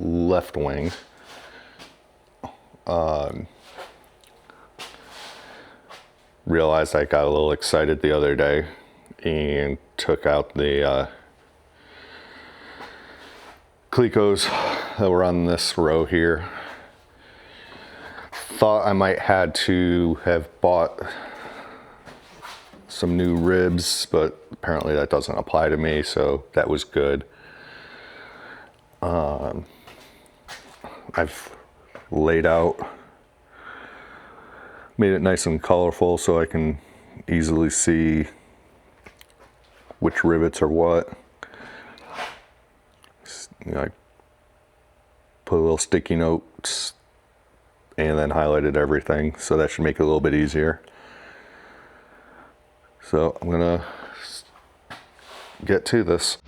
left wing. Realized I got a little excited the other day and took out the Clecos that were on this row here. Thought I might had to have bought some new ribs, but apparently that doesn't apply to me, so that was good. I've laid out, made it nice and colorful so I can easily see which rivets are what. You know, I put a little sticky notes and then highlighted everything, so that should make it a little bit easier. So I'm gonna get to this.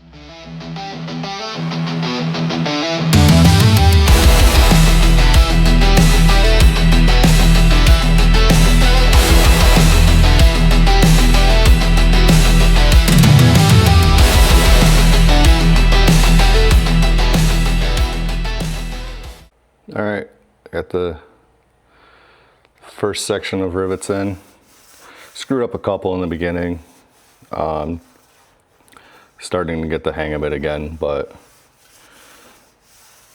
All right, got the first section of rivets in. Screwed up a couple in the beginning. Starting to get the hang of it again, but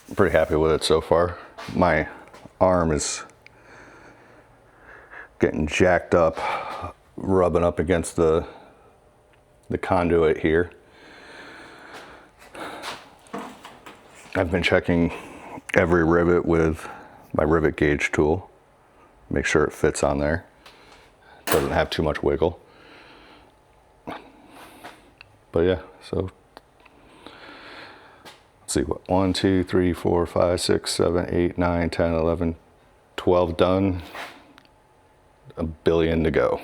I'm pretty happy with it so far. My arm is getting jacked up, rubbing up against the conduit here. I've been checking every rivet with my rivet gauge tool, make sure it fits on there, doesn't have too much wiggle. But yeah, so let's see, what, 1, 2, 3, 4, 5, 6, 7, 8, 9, 10, 11, 12 done, a billion to go.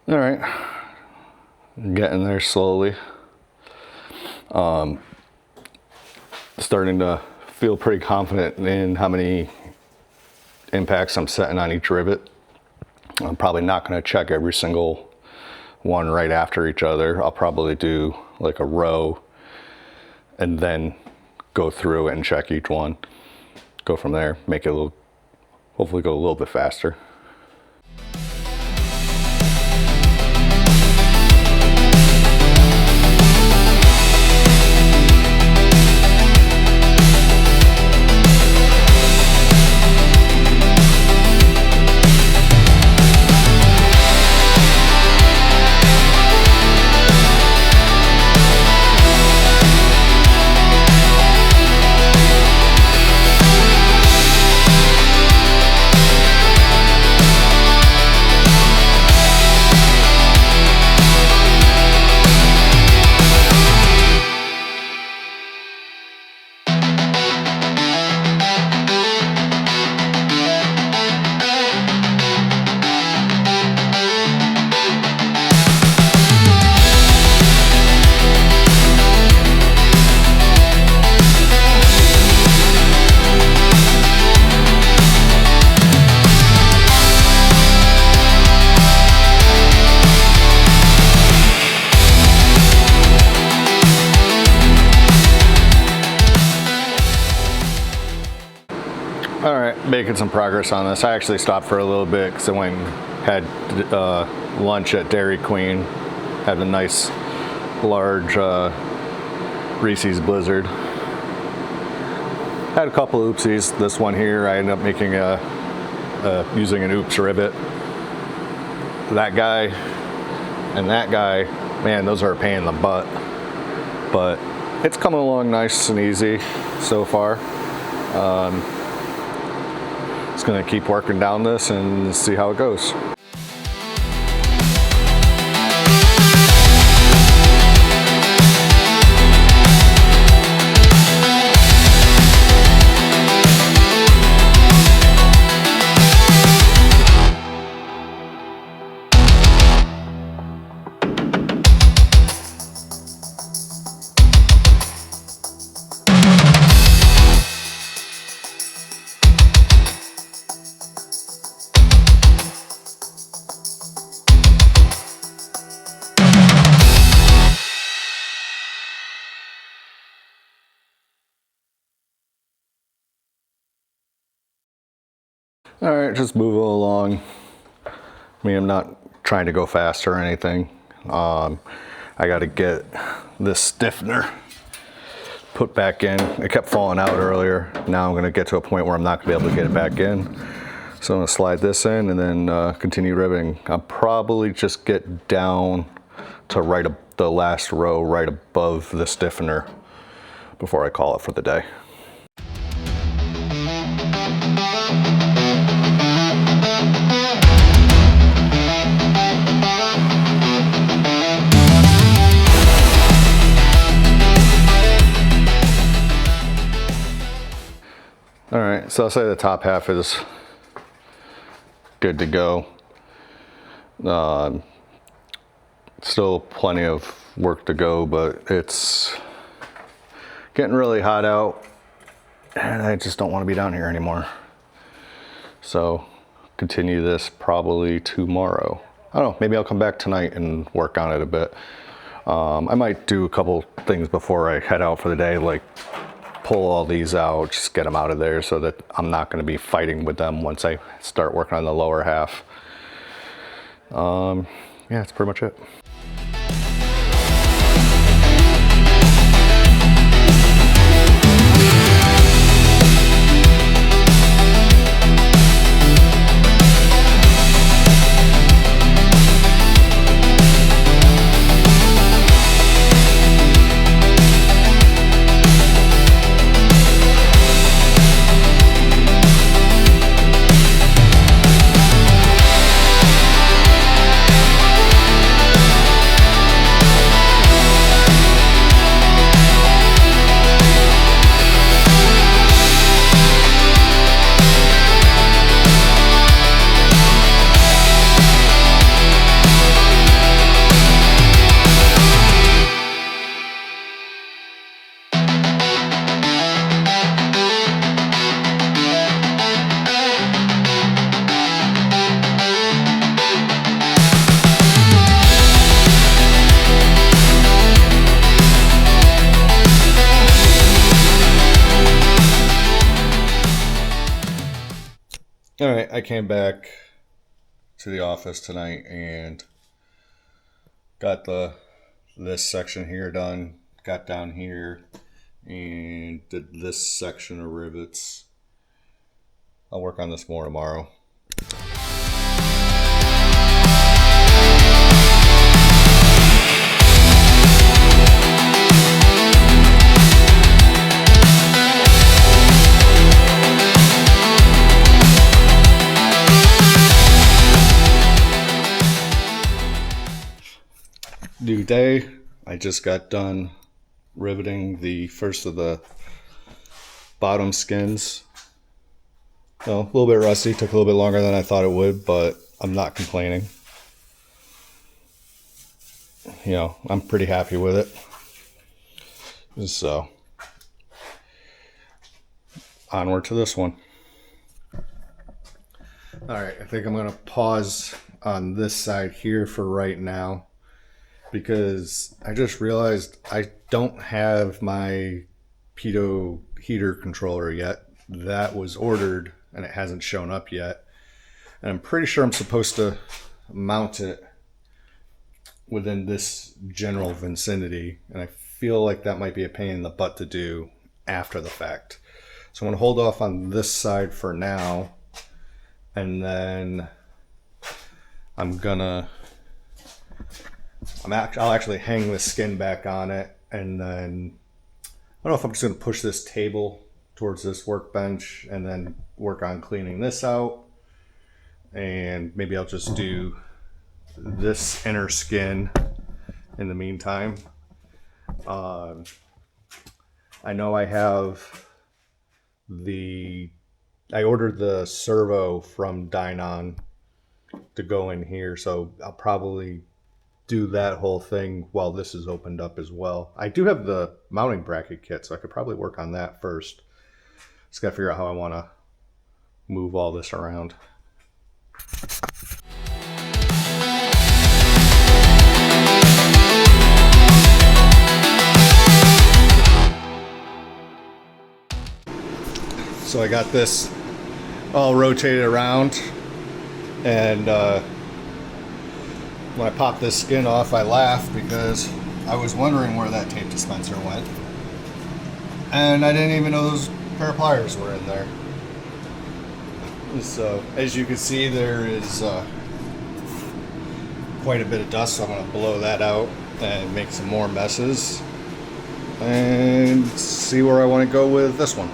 All right, getting there slowly. Starting to feel pretty confident in how many impacts I'm setting on each rivet. I'm probably not going to check every single one right after each other. I'll probably do like a row and then go through it and check each one. Go from there, make it a little, hopefully go a little bit faster. All right, making some progress on this. I actually stopped for a little bit because I went and had lunch at Dairy Queen. Had a nice large Reese's Blizzard. Had a couple oopsies. This one here, I ended up making using an oops rivet. That guy and that guy, man, those are a pain in the butt. But it's coming along nice and easy so far. Just gonna keep working down this and see how it goes. All right, just moving along. I mean, I'm not trying to go fast or anything. I got to get this stiffener put back in. It kept falling out earlier. Now I'm going to get to a point where I'm not going to be able to get it back in. So I'm going to slide this in and then continue riveting. I'll probably just get down to the last row right above the stiffener before I call it for the day. All right, so I'll say the top half is good to go. Still plenty of work to go, but it's getting really hot out and I just don't want to be down here anymore. So continue this probably tomorrow. I don't know, maybe I'll come back tonight and work on it a bit. I might do a couple things before I head out for the day, like pull all these out, just get them out of there so that I'm not going to be fighting with them once I start working on the lower half. Yeah, that's pretty much it. All right, I came back to the office tonight and got this section here done, got down here and did this section of rivets. I'll work on this more tomorrow. New day. I just got done riveting the first of the bottom skins. Well, a little bit rusty, took a little bit longer than I thought it would, but I'm not complaining. You know, I'm pretty happy with it. So, onward to this one. All right, I think I'm gonna pause on this side here for right now, because I just realized I don't have my pitot heater controller yet. That was ordered and it hasn't shown up yet. And I'm pretty sure I'm supposed to mount it within this general vicinity. And I feel like that might be a pain in the butt to do after the fact. So I'm gonna hold off on this side for now. And then I'll actually hang the skin back on it, and then I don't know if I'm just going to push this table towards this workbench and then work on cleaning this out, and maybe I'll just do this inner skin in the meantime. I know I ordered the servo from Dynon to go in here, so I'll probably do that whole thing while this is opened up as well. I do have the mounting bracket kit, so I could probably work on that first. Just gotta figure out how I want to move all this around. So I got this all rotated around, and when I popped this skin off, I laughed because I was wondering where that tape dispenser went, and I didn't even know those pair of pliers were in there. So as you can see, there is quite a bit of dust, so I'm going to blow that out and make some more messes and see where I want to go with this one.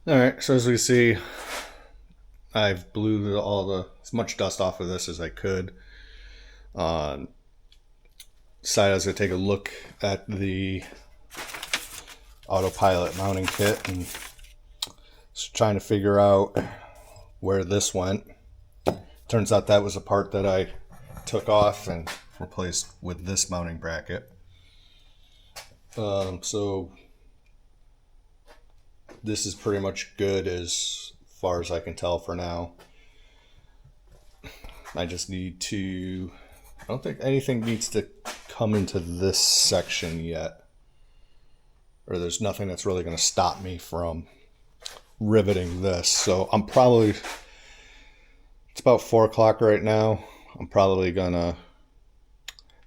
Alright, so as we see, I've blew as much dust off of this as I could. Decided I was going to take a look at the autopilot mounting kit and just trying to figure out where this went. Turns out that was a part that I took off and replaced with this mounting bracket. So this is pretty much good as far as I can tell for now. I just need to, I don't think anything needs to come into this section yet. Or there's nothing that's really going to stop me from riveting this. So I'm probably, it's about 4 o'clock right now. I'm probably going to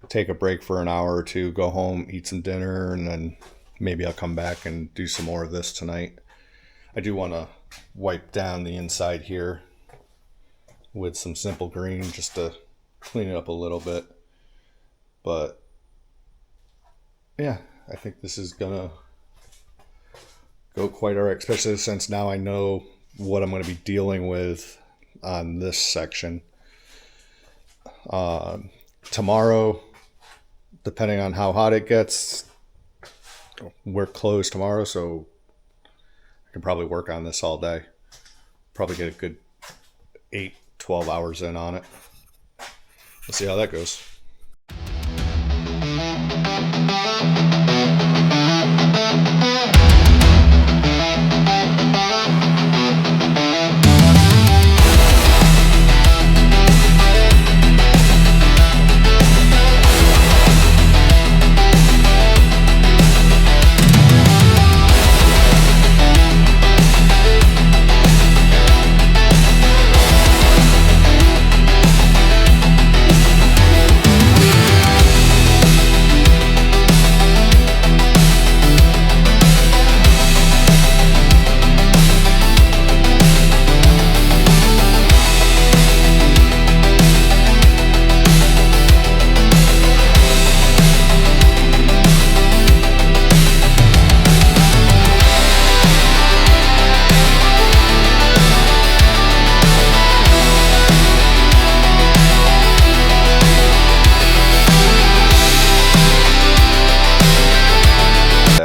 take a break for an hour or two, go home, eat some dinner, and then maybe I'll come back and do some more of this tonight. I do want to wipe down the inside here with some simple green just to clean it up a little bit. But yeah, I think this is gonna go quite all right, especially since now I know what I'm going to be dealing with on this section. Tomorrow, depending on how hot it gets, we're closed tomorrow, so I can probably work on this all day. Probably get a good 8-12 hours in on it. Let's see how that goes.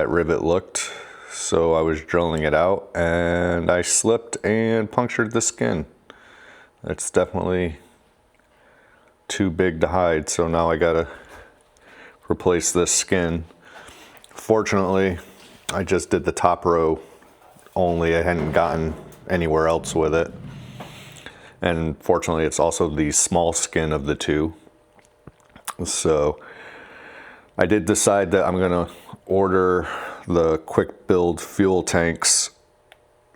Rivet looked, so I was drilling it out and I slipped and punctured the skin. It's definitely too big to hide, so now I gotta replace this skin. Fortunately, I just did the top row only. I hadn't gotten anywhere else with it, and fortunately it's also the small skin of the two. So I did decide that I'm gonna order the quick build fuel tanks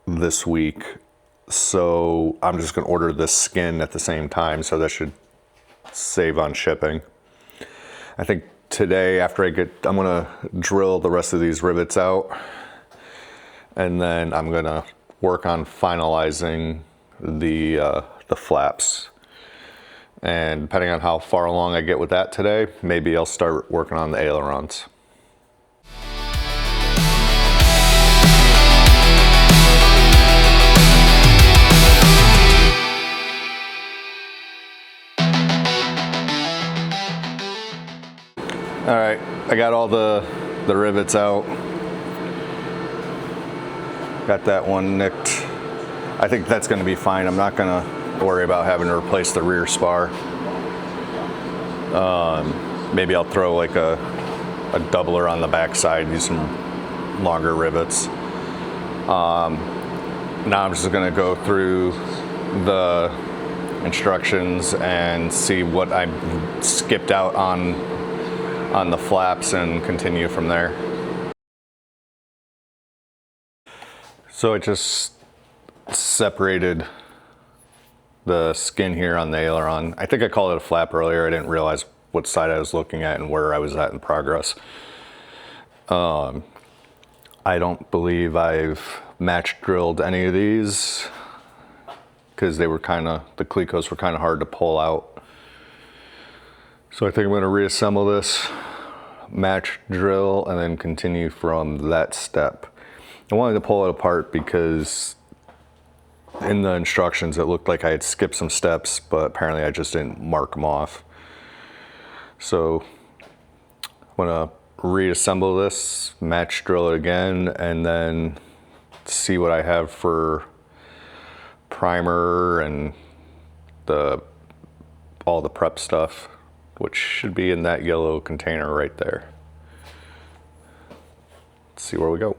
this week, so I'm just gonna order this skin at the same time, so that should save on shipping. I think today, after I'm gonna drill the rest of these rivets out, and then I'm gonna work on finalizing the flaps. And depending on how far along I get with that today, maybe I'll start working on the ailerons. All right, I got all the rivets out. Got that one nicked. I think that's gonna be fine. I'm not gonna worry about having to replace the rear spar. Maybe I'll throw like a a doubler on the back side, use some longer rivets. Now I'm just gonna go through the instructions and see what I skipped out on the flaps and continue from there. So I just separated the skin here on the aileron. I think I called it a flap earlier. I didn't realize what side I was looking at and where I was at in progress. I don't believe I've match drilled any of these because they were the clecos were kind of hard to pull out. So I think I'm going to reassemble this, match drill, and then continue from that step. I wanted to pull it apart because in the instructions it looked like I had skipped some steps, but apparently I just didn't mark them off. So I'm going to reassemble this, match drill it again, and then see what I have for primer and all the prep stuff, which should be in that yellow container right there. Let's see where we go.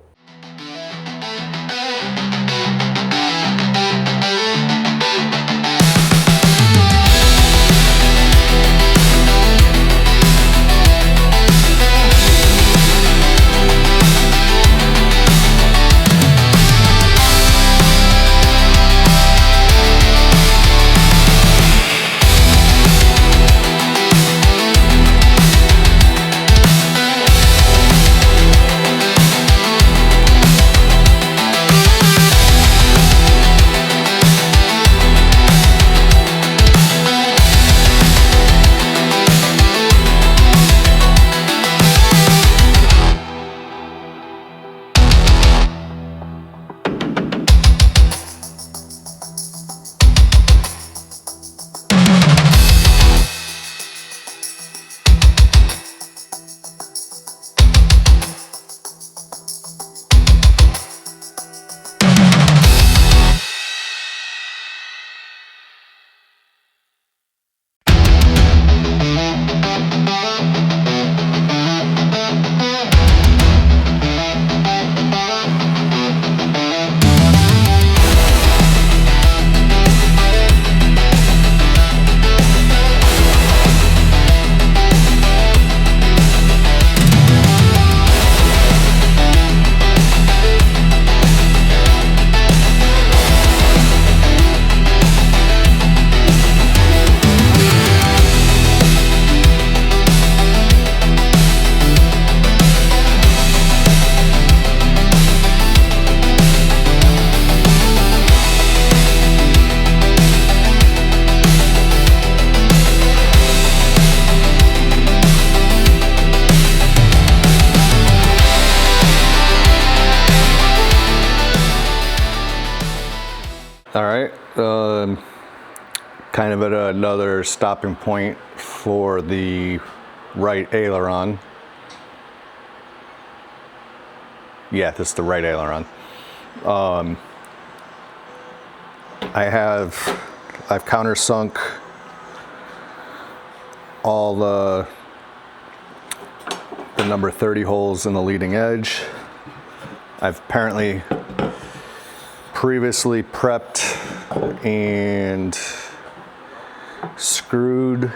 All right, kind of at another stopping point for the right aileron. Yeah, this is the right aileron. I've countersunk all the number 30 holes in the leading edge. I've apparently previously prepped and screwed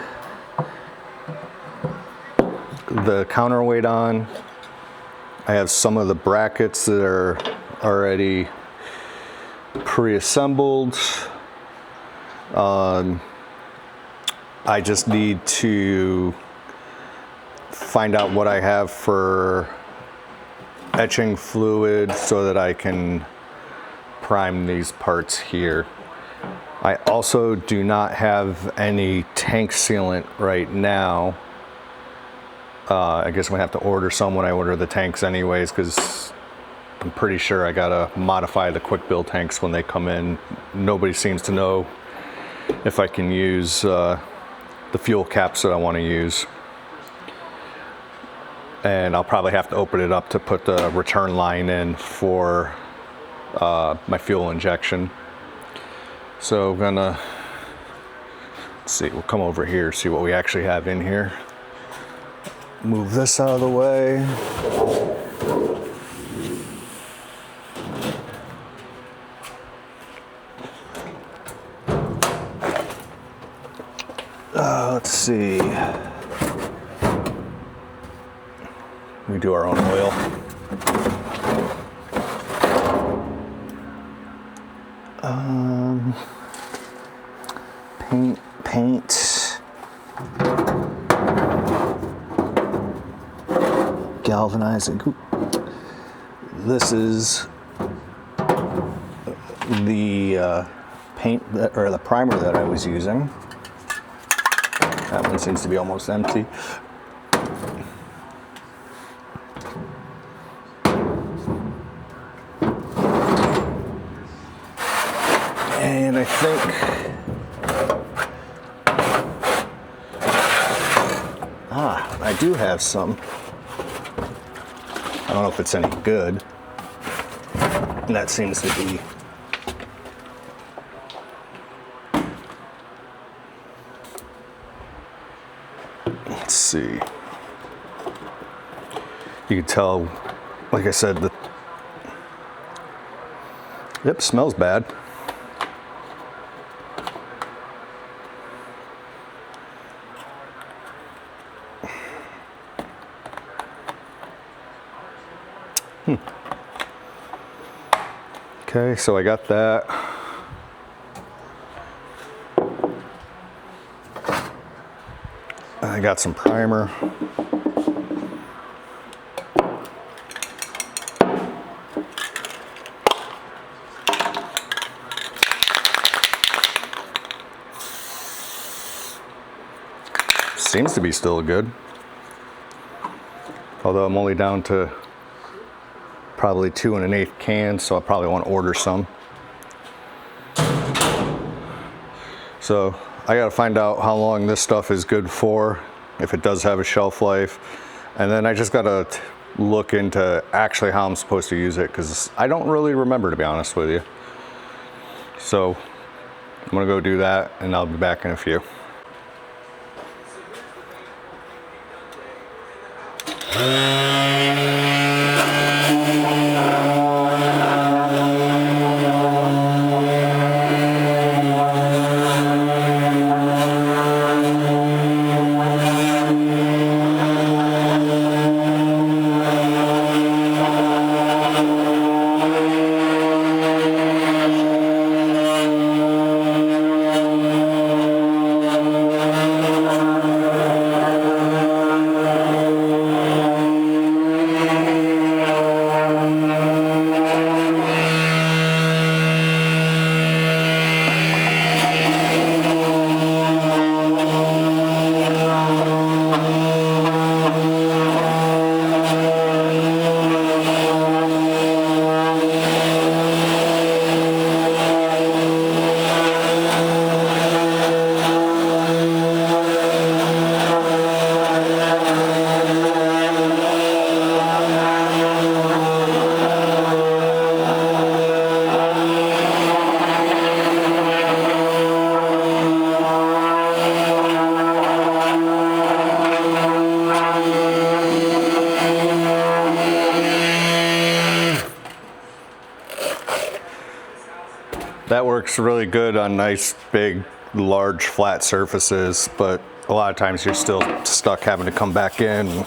the counterweight on. I have some of the brackets that are already pre-assembled. I just need to find out what I have for etching fluid so that I can prime these parts here. I also do not have any tank sealant right now. I guess I'm gonna have to order some when I order the tanks anyways, because I'm pretty sure I gotta modify the quick build tanks when they come in. Nobody seems to know if I can use the fuel caps that I want to use. And I'll probably have to open it up to put the return line in for my fuel injection. So I'm gonna, let's see, we'll come over here, see what we actually have in here. Move this out of the way. Let's see. We do our own oil. Paint. Galvanizing. This is the paint or the primer that I was using. That one seems to be almost empty. And I think, I do have some. I don't know if it's any good. And that seems to be, let's see. You can tell, like I said, the, yep, smells bad. Okay, so I got that. I got some primer. Seems to be still good. Although I'm only down to probably 2 1/8 cans, so I probably want to order some. So I gotta find out how long this stuff is good for, if it does have a shelf life. And then I just gotta look into actually how I'm supposed to use it, because I don't really remember, to be honest with you. So I'm gonna go do that and I'll be back in a few. That works really good on nice, big, large, flat surfaces, but a lot of times you're still stuck having to come back in.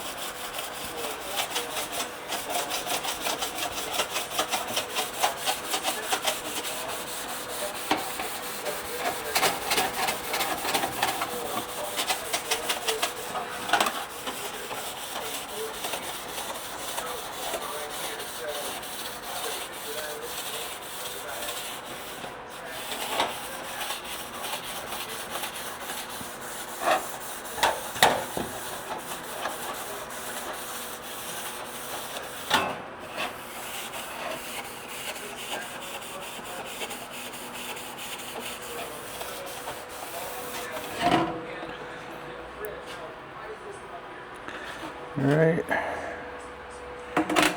All right,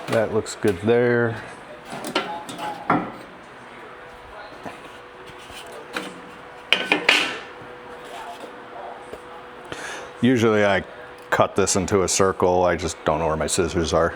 that looks good there. Usually I cut this into a circle. I just don't know where my scissors are.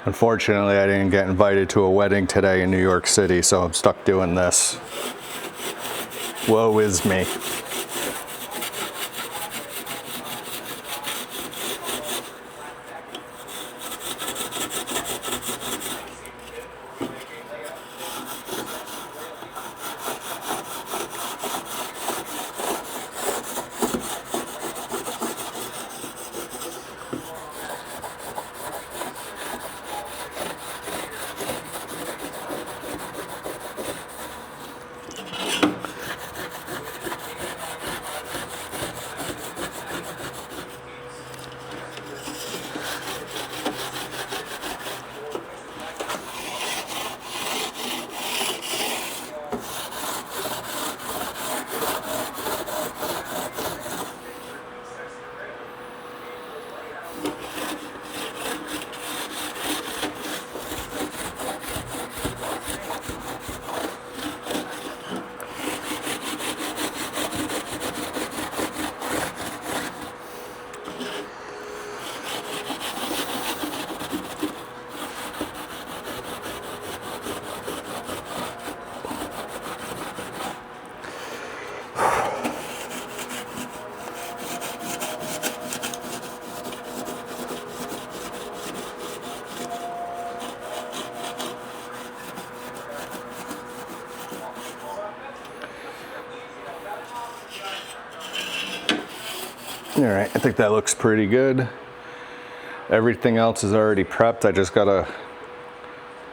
Unfortunately, I didn't get invited to a wedding today in New York City, so I'm stuck doing this. Woe is me. All right, I think that looks pretty good. Everything else is already prepped. I just gotta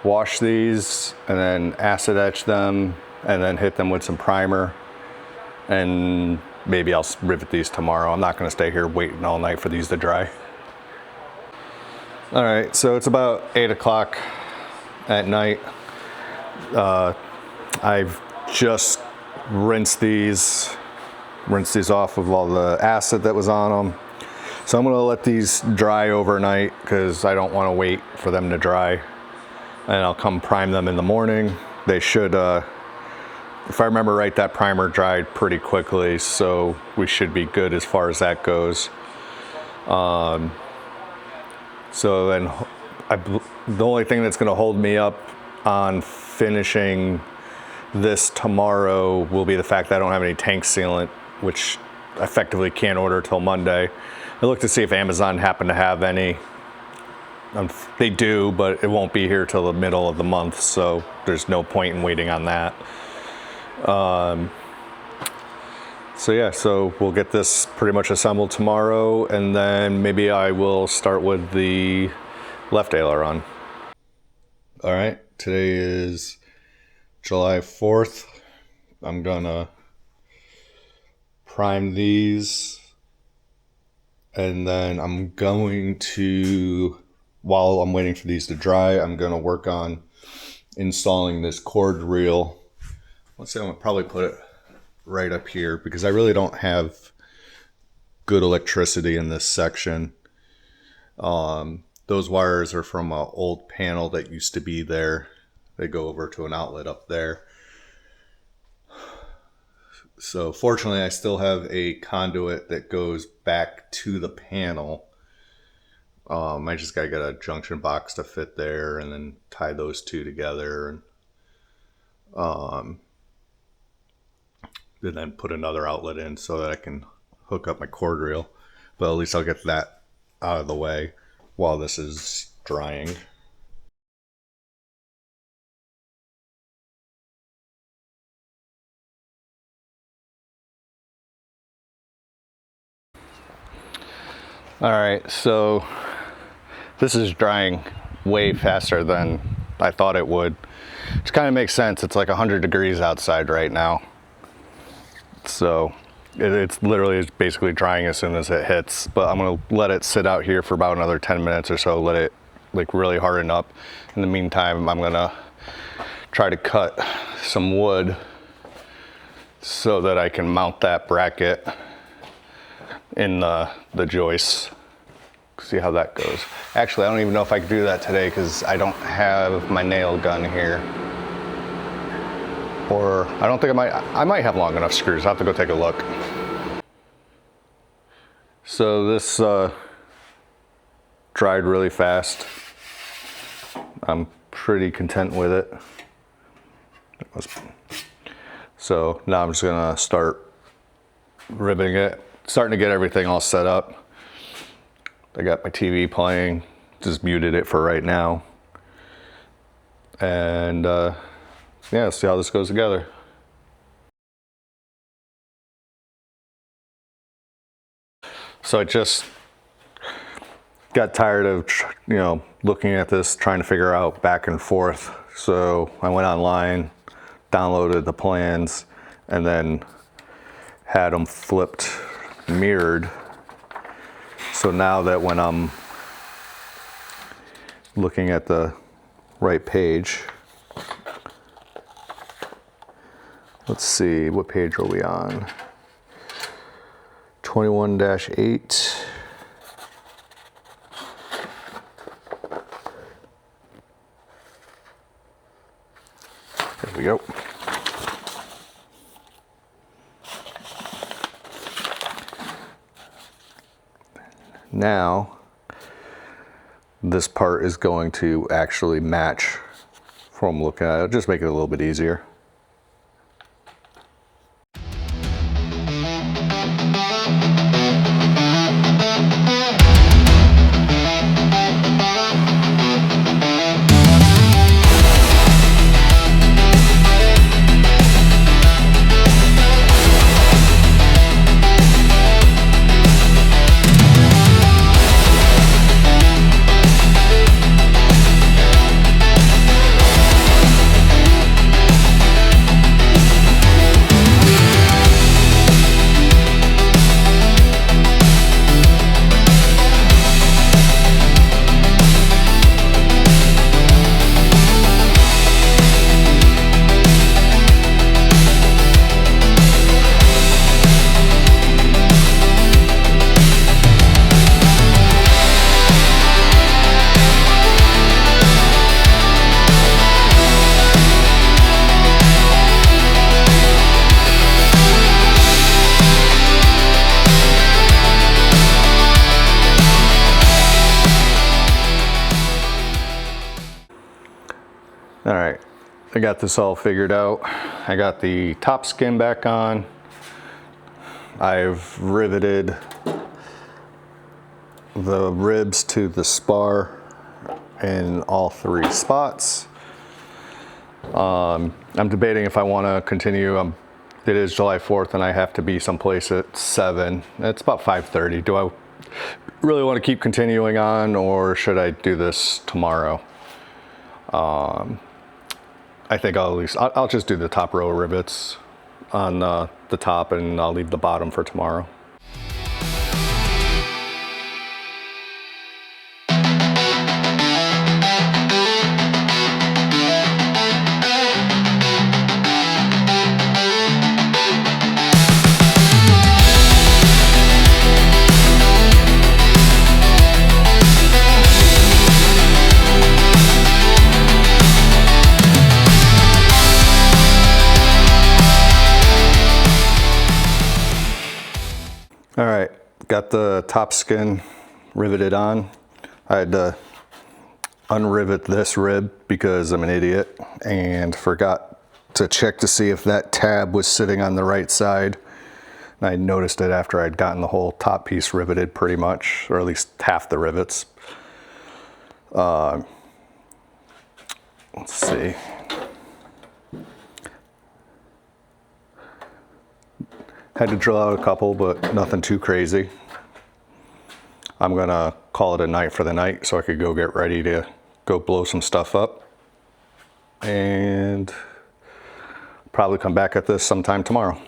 wash these and then acid etch them and then hit them with some primer. And maybe I'll rivet these tomorrow. I'm not gonna stay here waiting all night for these to dry. All right, so it's about 8 o'clock at night. I've just rinsed these off of all the acid that was on them. So I'm gonna let these dry overnight because I don't wanna wait for them to dry. And I'll come prime them in the morning. They should, if I remember right, that primer dried pretty quickly, so we should be good as far as that goes. So then the only thing that's gonna hold me up on finishing this tomorrow will be the fact that I don't have any tank sealant, which effectively can't order till Monday. I looked to see if Amazon happened to have any They do, but it won't be here till the middle of the month, so there's no point in waiting on that. So yeah, so we'll get this pretty much assembled tomorrow, and then maybe I will start with the left aileron. All right, today is July 4th. I'm gonna prime these, and then I'm going to, while I'm waiting for these to dry, I'm gonna work on installing this cord reel. Let's say I'm gonna probably put it right up here because I really don't have good electricity in this section. Those wires are from an old panel that used to be there. They go over to an outlet up there. So fortunately, I still have a conduit that goes back to the panel. I just gotta get a junction box to fit there and then tie those two together, and then put another outlet in so that I can hook up my cord reel. But at least I'll get that out of the way while this is drying. All right, so this is drying way faster than I thought it would, which kind of makes sense. It's like 100 degrees outside right now. So it's literally basically drying as soon as it hits, but I'm gonna let it sit out here for about another 10 minutes or so, let it like really harden up. In the meantime, I'm gonna try to cut some wood so that I can mount that bracket in the joists. See how that goes. Actually, I don't even know if I can do that today because I don't have my nail gun here. Or I don't think I might have long enough screws. I'll have to go take a look. So this dried really fast. I'm pretty content with it. So now I'm just gonna start riveting it, starting to get everything all set up. I got my TV playing, just muted it for right now. And yeah, see how this goes together. So I just got tired of, looking at this, trying to figure out back and forth. So I went online, downloaded the plans, and then had them flipped, mirrored. So now that when I'm looking at the right page, let's see, what page are we on? 21-8. There we go. Now, this part is going to actually match from looking at it, just make it a little bit easier. All right, I got this all figured out. I got the top skin back on. I've riveted the ribs to the spar in all 3 spots. I'm debating if I want to continue. It is July 4th and I have to be someplace at 7. It's about 5:30. Do I really want to keep continuing on, or should I do this tomorrow? I think I'll just do the top row of rivets on the top, and I'll leave the bottom for tomorrow. All right, got the top skin riveted on. I had to unrivet this rib because I'm an idiot and forgot to check to see if that tab was sitting on the right side. And I noticed it after I'd gotten the whole top piece riveted pretty much, or at least half the rivets. Let's see. Had to drill out a couple, but nothing too crazy. I'm gonna call it a night for the night so I could go get ready to go blow some stuff up. And probably come back at this sometime tomorrow.